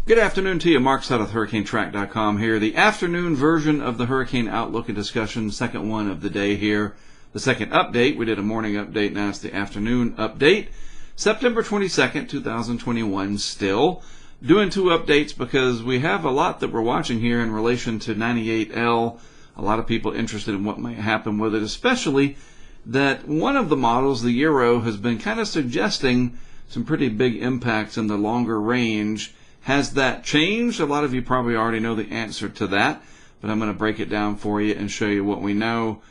Good afternoon to you. Mark Sutton with HurricaneTrack.com here. The afternoon version of the Hurricane Outlook and Discussion, second one of the day here. The second update, we did a morning update, now it's the afternoon update. September 22nd, 2021 still. Doing two updates because we have a lot that we're watching here in relation to 98L. A lot of people interested in what might happen with it, especially that one of the models, the Euro, has been kind of suggesting some pretty big impacts in the longer range. Has that changed? A lot of you probably already know the answer to that, but I'm going to break it down for you and show you what we know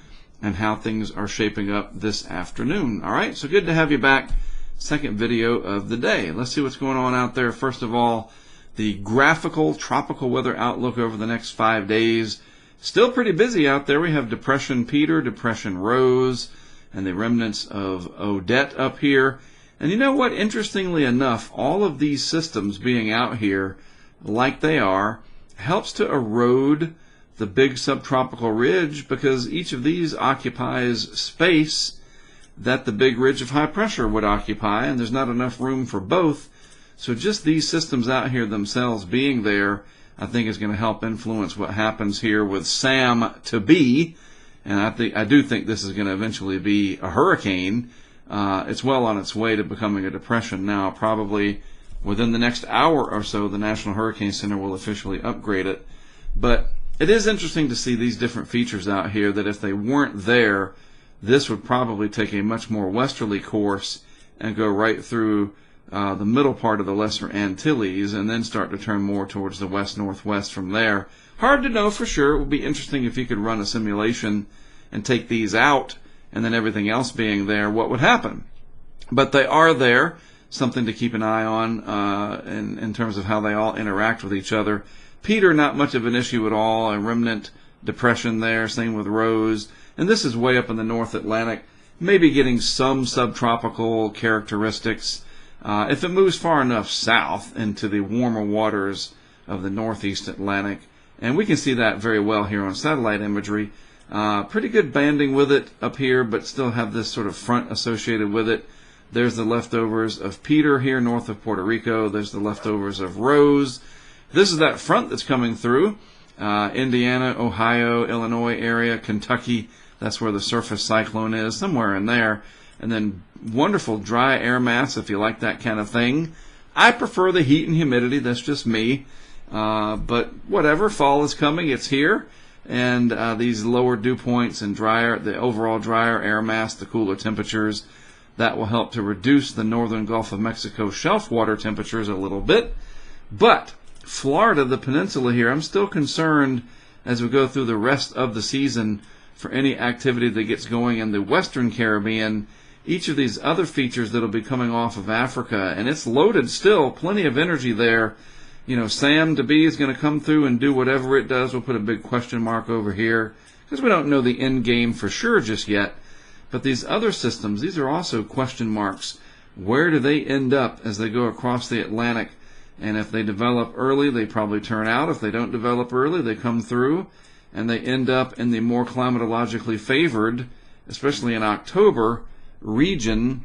and how things are shaping up this afternoon. All right, so good to have you back. Second video of the day. Let's see what's going on out there. First of all, the graphical tropical weather outlook over the next 5 days. Still pretty busy out there. We have Depression Peter, Depression Rose, and the remnants of Odette up here. And you know what? Interestingly enough, all of these systems being out here like they are helps to erode the big subtropical ridge because each of these occupies space that the big ridge of high pressure would occupy, and there's not enough room for both. So just these systems out here themselves being there, I think is going to help influence what happens here with Sam to be. And I do think this is going to eventually be a hurricane. It's well on its way to becoming a depression now. Probably within the next hour or so, the National Hurricane Center will officially upgrade it. But it is interesting to see these different features out here that if they weren't there, this would probably take a much more westerly course and go right through the middle part of the Lesser Antilles and then start to turn more towards the west-northwest from there. Hard to know for sure. It would be interesting if you could run a simulation and take these out and then everything else being there, what would happen? But they are there, something to keep an eye on in terms of how they all interact with each other. Peter, not much of an issue at all, a remnant depression there, same with Rose. And this is way up in the North Atlantic, maybe getting some subtropical characteristics. If it moves far enough south into the warmer waters of the Northeast Atlantic, and we can see that very well here on satellite imagery. Pretty good banding with it up here, but still have this sort of front associated with it. There's the leftovers of Peter here north of Puerto Rico. There's the leftovers of Rose. This is that front that's coming through. Indiana, Ohio, Illinois area, Kentucky. That's where the surface cyclone is, somewhere in there. And then wonderful dry air mass if you like that kind of thing. I prefer the heat and humidity. That's just me. But whatever, fall is coming. It's here. And these lower dew points and the overall drier air mass, the cooler temperatures, that will help to reduce the northern Gulf of Mexico shelf water temperatures a little bit. But Florida, the peninsula here, I'm still concerned as we go through the rest of the season for any activity that gets going in the Western Caribbean. Each of these other features that will be coming off of Africa, and it's loaded still, plenty of energy there. You know, Sam to be is going to come through and do whatever it does. We'll put a big question mark over here because we don't know the end game for sure just yet. But these other systems, these are also question marks. Where do they end up as they go across the Atlantic? And if they develop early, they probably turn out. If they don't develop early, they come through and they end up in the more climatologically favored, especially in October, region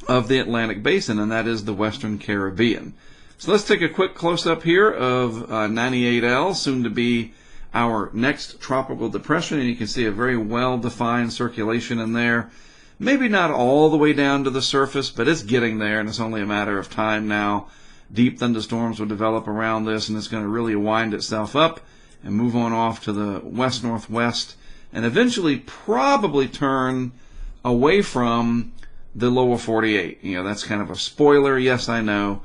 of the Atlantic Basin, and that is the Western Caribbean. So let's take a quick close-up here of 98L, soon to be our next tropical depression. And you can see a very well-defined circulation in there. Maybe not all the way down to the surface, but it's getting there, and it's only a matter of time now. Deep thunderstorms will develop around this, and it's going to really wind itself up and move on off to the west-northwest, and eventually probably turn away from the lower 48. You know, that's kind of a spoiler, yes, I know.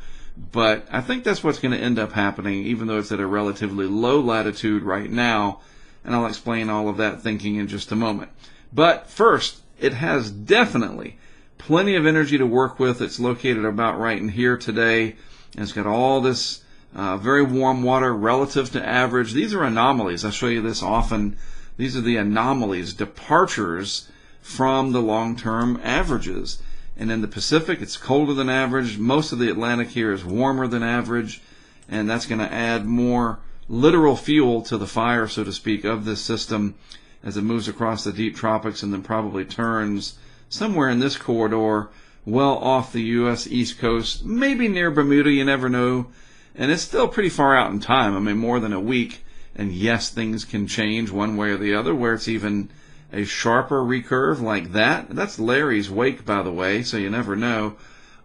But I think that's what's going to end up happening, even though it's at a relatively low latitude right now. And I'll explain all of that thinking in just a moment. But first, it has definitely plenty of energy to work with. It's located about right in here today. And it's got all this very warm water relative to average. These are anomalies. I show you this often. These are the anomalies, departures from the long-term averages. And in the Pacific, it's colder than average. Most of the Atlantic here is warmer than average. And that's going to add more literal fuel to the fire, so to speak, of this system as it moves across the deep tropics and then probably turns somewhere in this corridor well off the U.S. East Coast, maybe near Bermuda, you never know. And it's still pretty far out in time. I mean, more than a week. And yes, things can change one way or the other, where it's even a sharper recurve like that. That's Larry's wake, by the way, so you never know.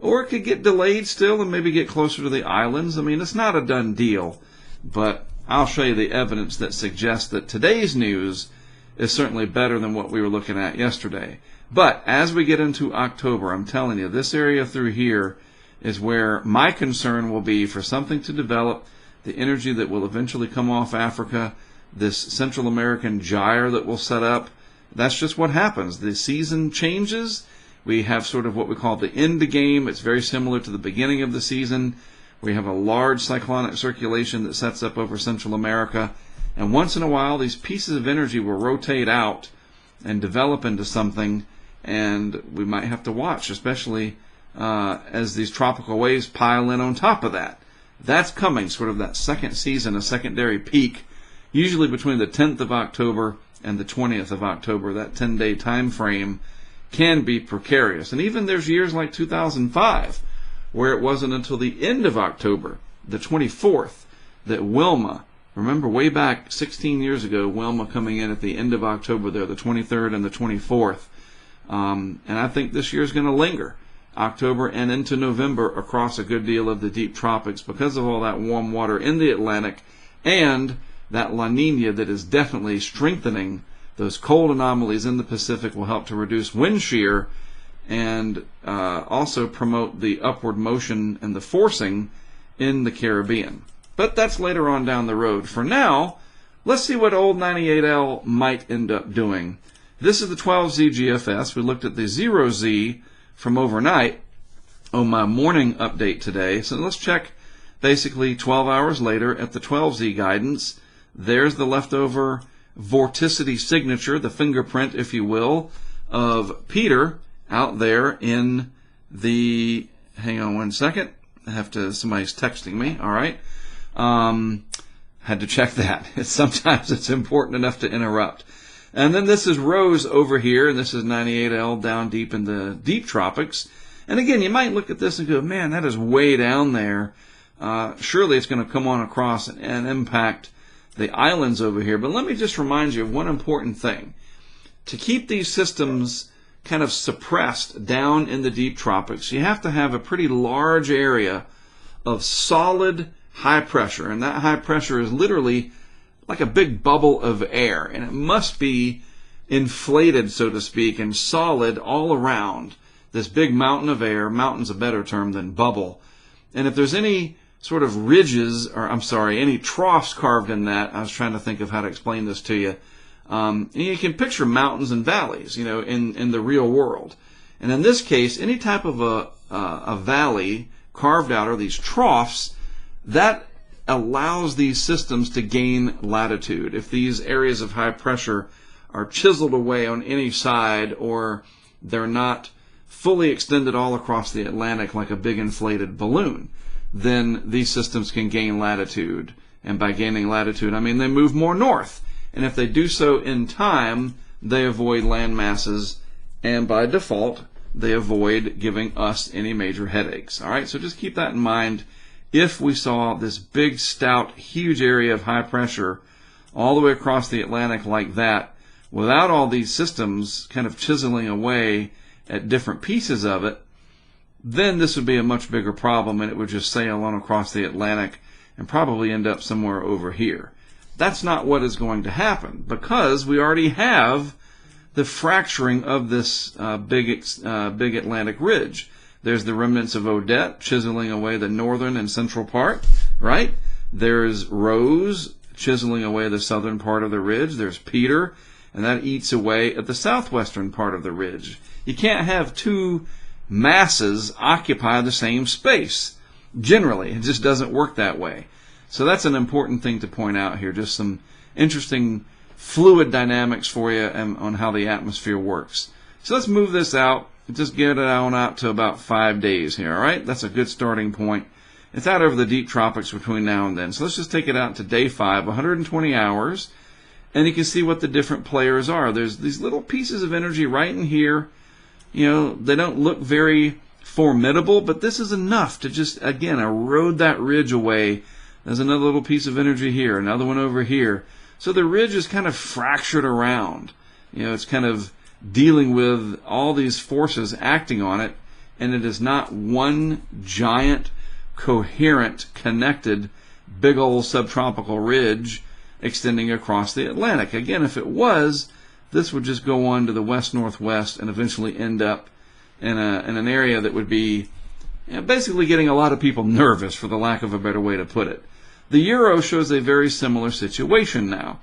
Or it could get delayed still and maybe get closer to the islands. I mean, it's not a done deal. But I'll show you the evidence that suggests that today's news is certainly better than what we were looking at yesterday. But as we get into October, I'm telling you, this area through here is where my concern will be for something to develop, the energy that will eventually come off Africa, this Central American gyre that will set up. That's just what happens. The season changes. We have sort of what we call the end game. It's very similar to the beginning of the season. We have a large cyclonic circulation that sets up over Central America. And once in a while, these pieces of energy will rotate out and develop into something. And we might have to watch, especially as these tropical waves pile in on top of that. That's coming, sort of that second season, a secondary peak, usually between the 10th of October and the 20th of October. That 10-day time frame can be precarious. And even there's years like 2005, where it wasn't until the end of October, the 24th, that Wilma, remember way back 16 years ago, Wilma coming in at the end of October there, the 23rd and the 24th. And I think this year's going to linger. October and into November across a good deal of the deep tropics because of all that warm water in the Atlantic and that La Nina that is definitely strengthening. Those cold anomalies in the Pacific will help to reduce wind shear and also promote the upward motion and the forcing in the Caribbean. But that's later on down the road. For now, let's see what old 98L might end up doing. This is the 12Z GFS. We looked at the 0Z from overnight on my morning update today. So let's check basically 12 hours later at the 12Z guidance. There's the leftover vorticity signature, the fingerprint, if you will, of Peter out there in the, hang on one second, somebody's texting me, all right. Had to check that. Sometimes it's important enough to interrupt. And then this is Rose over here, and this is 98L down deep in the deep tropics. And again, you might look at this and go, man, that is way down there. Surely it's going to come on across and impact the islands over here. But let me just remind you of one important thing. To keep these systems kind of suppressed down in the deep tropics, you have to have a pretty large area of solid high pressure. And that high pressure is literally like a big bubble of air, and it must be inflated, so to speak, and solid all around this big mountain of air. Mountain's a better term than bubble. And if there's any sort of ridges, or I'm sorry, any troughs carved in that, I was trying to think of how to explain this to you. And you can picture mountains and valleys, you know, in the real world. And in this case, any type of a valley carved out, or these troughs, that allows these systems to gain latitude. If these areas of high pressure are chiseled away on any side, or they're not fully extended all across the Atlantic like a big inflated balloon, then these systems can gain latitude. And by gaining latitude, I mean they move more north. And if they do so in time, they avoid land masses, and by default, they avoid giving us any major headaches. All right, so just keep that in mind. If we saw this big, stout, huge area of high pressure all the way across the Atlantic like that, without all these systems kind of chiseling away at different pieces of it, then this would be a much bigger problem, and it would just sail on across the Atlantic and probably end up somewhere over here. That's not what is going to happen, because we already have the fracturing of this big Atlantic ridge. There's the remnants of Odette chiseling away the northern and central part, right? There's Rose chiseling away the southern part of the ridge. There's Peter, and that eats away at the southwestern part of the ridge. You can't have two masses occupy the same space. Generally, it just doesn't work that way. So that's an important thing to point out here. Just some interesting fluid dynamics for you on how the atmosphere works. So let's move this out. Just get it on out to about 5 days here, all right? That's a good starting point. It's out over the deep tropics between now and then. So let's just take it out to day 5, 120 hours, and you can see what the different players are. There's these little pieces of energy right in here. You know, they don't look very formidable, but this is enough to just, again, erode that ridge away. There's another little piece of energy here, another one over here. So the ridge is kind of fractured around. It's kind of dealing with all these forces acting on it, and it is not one giant, coherent, connected, big old subtropical ridge extending across the Atlantic. Again, if it was, this would just go on to the west-northwest and eventually end up in an area that would be basically getting a lot of people nervous, for the lack of a better way to put it. The euro shows a very similar situation now.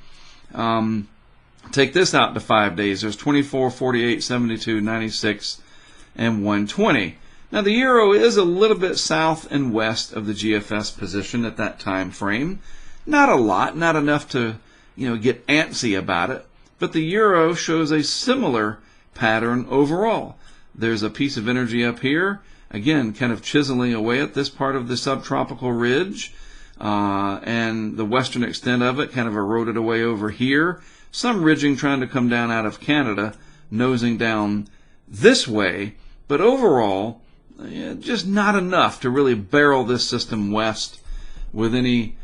Take this out to 5 days. There's 24, 48, 72, 96, and 120. Now the euro is a little bit south and west of the GFS position at that time frame. Not a lot, not enough to get antsy about it, but the euro shows a similar pattern overall. There's a piece of energy up here, again, kind of chiseling away at this part of the subtropical ridge, and the western extent of it kind of eroded away over here. Some ridging trying to come down out of Canada, nosing down this way, but overall, just not enough to really barrel this system west with any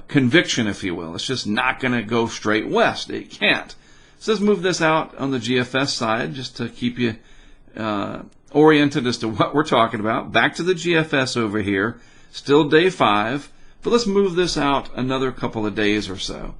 conviction, if you will. It's just not going to go straight west. It can't. So let's move this out on the GFS side just to keep you oriented as to what we're talking about. Back to the GFS over here, still day 5, but let's move this out another couple of days or so.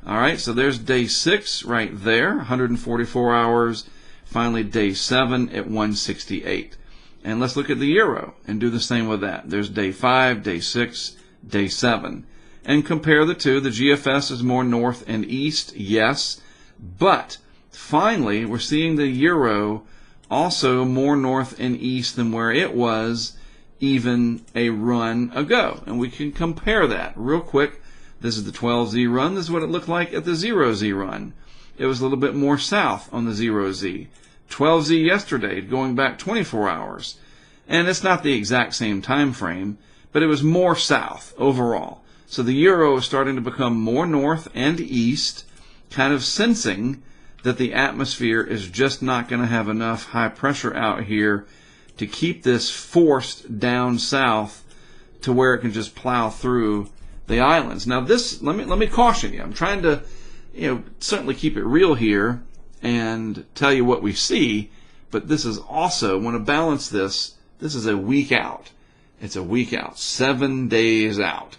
All right, so there's day 6 right there, 144 hours. Finally, day 7 at 168. And let's look at the euro and do the same with that. There's day 5, day 6, day 7. And compare the two. The GFS is more north and east, yes. But finally, we're seeing the euro also more north and east than where it was even a run ago. And we can compare that real quick. This is the 12Z run. This is what it looked like at the 0Z run. It was a little bit more south on the 0Z. 12Z yesterday, going back 24 hours. And it's not the exact same time frame, but it was more south overall. So the euro is starting to become more north and east, kind of sensing that the atmosphere is just not going to have enough high pressure out here to keep this forced down south to where it can just plow through the islands. Now this, let me caution you. I'm trying to, certainly keep it real here and tell you what we see, but this is also, want to balance this, this is a week out. It's a week out, 7 days out.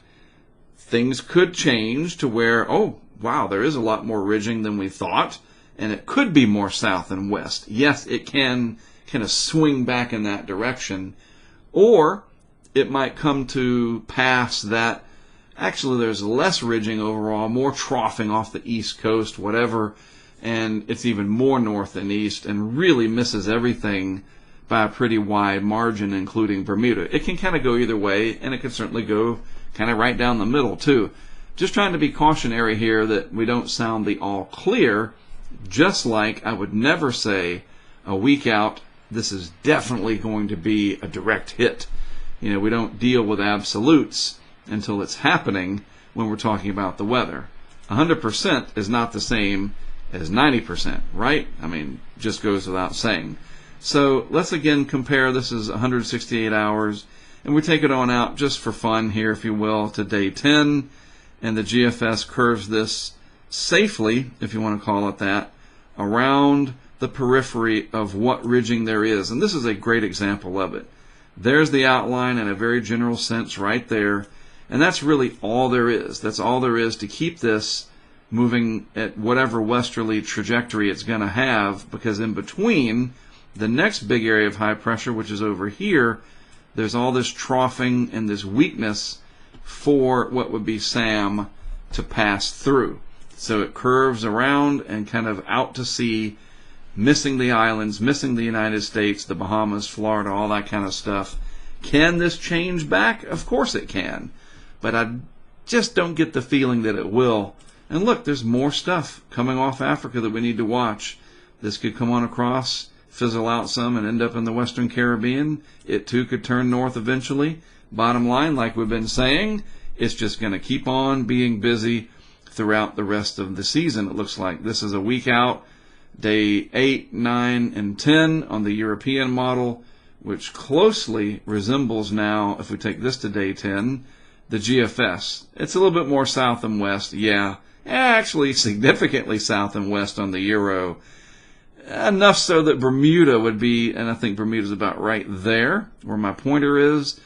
Things could change to where, oh, wow, there is a lot more ridging than we thought, and it could be more south and west. Yes, it can kind of swing back in that direction, or it might come to pass that actually there's less ridging overall, more troughing off the east coast, whatever, and it's even more north and east and really misses everything by a pretty wide margin, including Bermuda. It can kind of go either way, and it can certainly go kind of right down the middle too. Just trying to be cautionary here that we don't sound the all clear, just like I would never say a week out, this is definitely going to be a direct hit. We don't deal with absolutes until it's happening when we're talking about the weather. 100% is not the same as 90%, right? I mean, just goes without saying. So let's again compare. This is 168 hours, and we take it on out just for fun here, if you will, to day 10, and the GFS curves this safely, if you want to call it that, around the periphery of what ridging there is. And this is a great example of it. There's the outline in a very general sense right there. And that's really all there is. That's all there is to keep this moving at whatever westerly trajectory it's going to have, because in between the next big area of high pressure, which is over here, there's all this troughing and this weakness for what would be SAM to pass through. So it curves around and kind of out to sea, missing the islands, missing the United States, the Bahamas, Florida, all that kind of stuff. Can this change back? Of course it can. But I just don't get the feeling that it will. And look, there's more stuff coming off Africa that we need to watch. This could come on across, fizzle out some, and end up in the Western Caribbean. It too could turn north eventually. Bottom line, like we've been saying, it's just going to keep on being busy throughout the rest of the season. It looks like this is a week out, day 8, 9, and 10 on the European model. which closely resembles now, if we take this to day 10, the GFS. It's a little bit more south and west, actually significantly south and west on the euro. Enough so that Bermuda would be, and I think Bermuda's about right there, where my pointer is.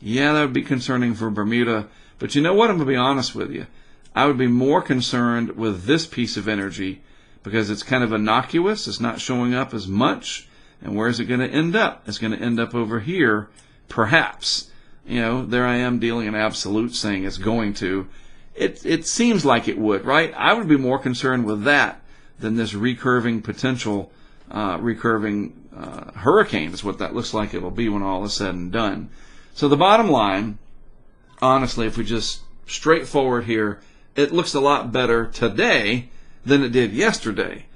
That would be concerning for Bermuda. But you know what? I'm going to be honest with you. I would be more concerned with this piece of energy because it's kind of innocuous. It's not showing up as much. And where is it going to end up? It's going to end up over here, perhaps. There I am dealing in absolute, saying it's going to. It seems like it would, right? I would be more concerned with that than this recurving potential, hurricane is what that looks like it'll be when all is said and done. So the bottom line, honestly, if we just straightforward here, it looks a lot better today than it did yesterday.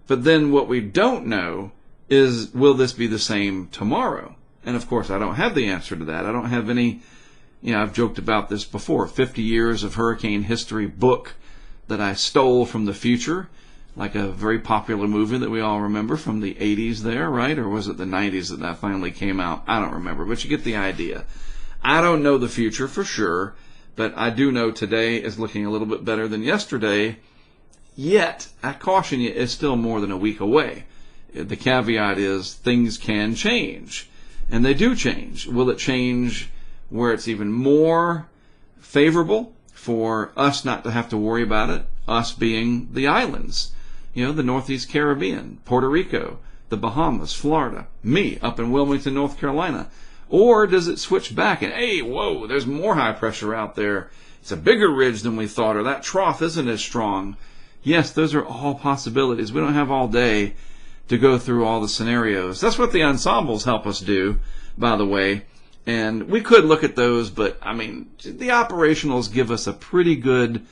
But then what we don't know is, will this be the same tomorrow? And of course, I don't have the answer to that. I don't have any, I've joked about this before, 50 years of hurricane history book that I stole from the future, like a very popular movie that we all remember from the 80s there, right? Or was it the 90s that finally came out? I don't remember, but you get the idea. I don't know the future for sure, but I do know today is looking a little bit better than yesterday. Yet, I caution you, it's still more than a week away. The caveat is things can change, and they do change. Will it change where it's even more favorable for us not to have to worry about it, us being the islands? The Northeast Caribbean, Puerto Rico, the Bahamas, Florida, me up in Wilmington, North Carolina. Or does it switch back and, hey, whoa, there's more high pressure out there. It's a bigger ridge than we thought, or that trough isn't as strong. Yes, those are all possibilities. We don't have all day to go through all the scenarios. That's what the ensembles help us do, by the way. And we could look at those, but, the operationals give us a pretty good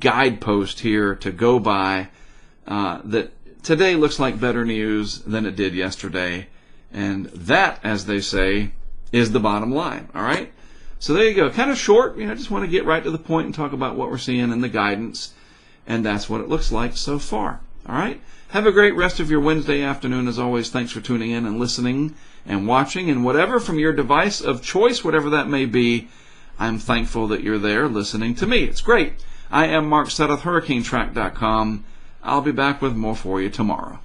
guidepost here to go by. That today looks like better news than it did yesterday. And that, as they say, is the bottom line. All right? So there you go. Kind of short. Just want to get right to the point and talk about what we're seeing in the guidance. And that's what it looks like so far. All right? Have a great rest of your Wednesday afternoon. As always, thanks for tuning in and listening and watching. And whatever from your device of choice, whatever that may be, I'm thankful that you're there listening to me. It's great. I am Mark Sudduth, HurricaneTrack.com. I'll be back with more for you tomorrow.